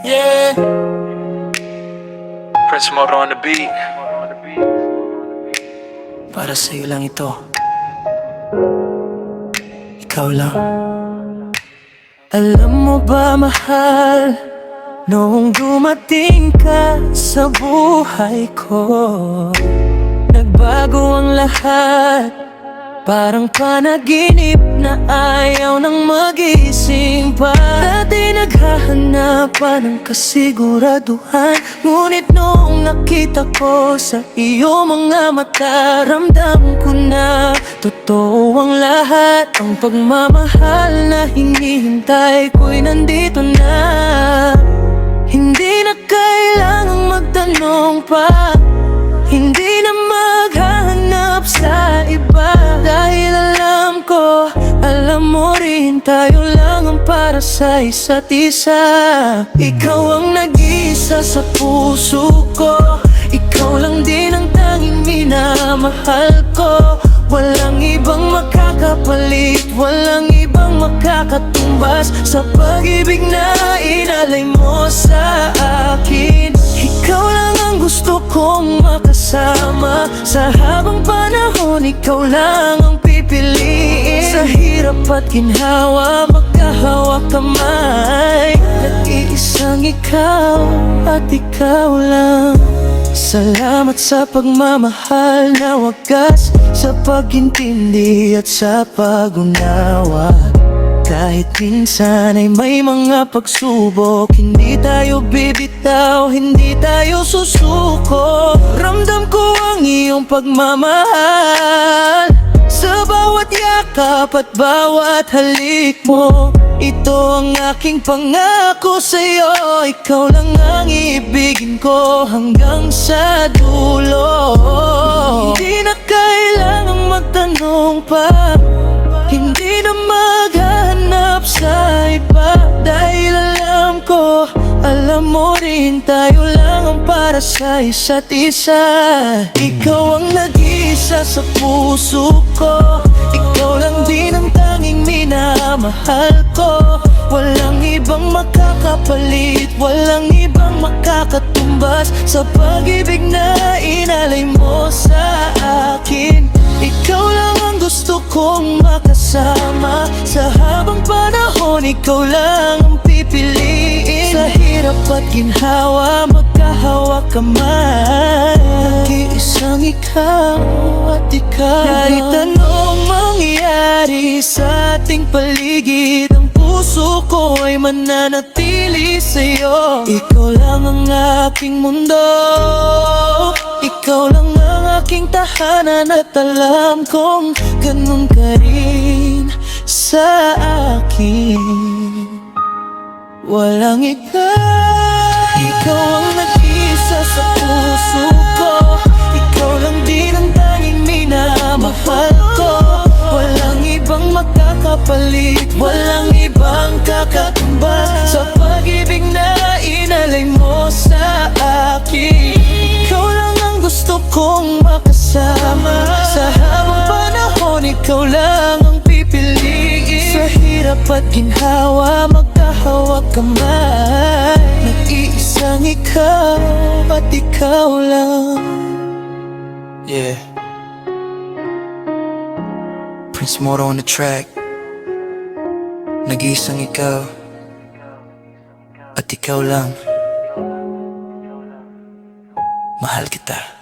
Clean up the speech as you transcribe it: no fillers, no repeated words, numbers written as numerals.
Yeah. Prince Moro on the beat. Para sa'yo lang ito. Ikaw lang. Alam mo ba, mahal, noong dumating ka sa buhay ko, nagbago ang lahat. Parang panaginip na ayaw nang magising pa. Dati naghahanapan ng kasiguraduhan, ngunit noong nakita ko sa iyo mga mata, ramdam ko na totoo ang lahat. Ang pagmamahal na hinihintay ko'y nandito na. Hindi na kailangang magtanong pa, hindi na maghahanap sa iba. Dahil alam mo rin, tayo lang ang para sa isa't isa. Ikaw ang nag-iisa sa puso ko, ikaw lang din ang tanging minamahal ko. Walang ibang makakapalit, walang ibang makakatumbas sa pag-ibig na inalay mo sa akin. Ikaw lang ang gusto kong makasama sa habang panahon, ikaw lang ang pipiliin. Sa hirap at ginhawa, magkahawak kamay. Nag-iisang ikaw at ikaw lang. Salamat sa pagmamahal na wagas, sa pag-intindi at sa pag-unawa. Kahit minsan ay may mga pagsubok, hindi tayo bibitaw, hindi tayo susuko. Ramdam ko ang iyong pagmamahal sa bawat yakap at bawat halik mo. Ito ang aking pangako sa'yo, ikaw lang ang ibigin ko hanggang sa dulo. Hindi na kailangang magtanong pa, hindi na maghahanap sa iba. Dahil alam mo rin, tayo lang ang para sa isa't isa. Ikaw ang nag-iisa sa puso ko, ikaw lang din ang tanging minamahal ko. Walang ibang makakapalit, walang ibang makakatumbas sa pag-ibig na inalay mo sa akin. Ikaw lang ang gusto kong makasama sa habang panahon, ikaw lang ang pipiliin. Sa hirap at ginhawa, magkahawak kamay. Nag-iisang ikaw at ikaw. Kahit anong mangyari sa ating paligid, ang puso ko ay mananatili sa'yo. Ikaw lang ang aking mundo, ikaw lang ang aking tahanan. At alam kong ganun ka rin sa akin. Walang ikaw, ikaw ang nag-isa sa puso ko, ikaw lang din ang tanging minamahal ko. Walang ibang makakapalit, walang ibang kakatumbas sa pag-ibig na inalay mo sa akin. Ikaw lang ang gusto kong makasama sa habang panahon, ikaw lang ang pipiliin. Sa hirap at ginhawa, magkahawak kamay. Nag-iisang ikaw at ikaw lang. Yeah, Prince Moro on the track. Nag-iisang ikaw at ikaw lang. Mahal kita.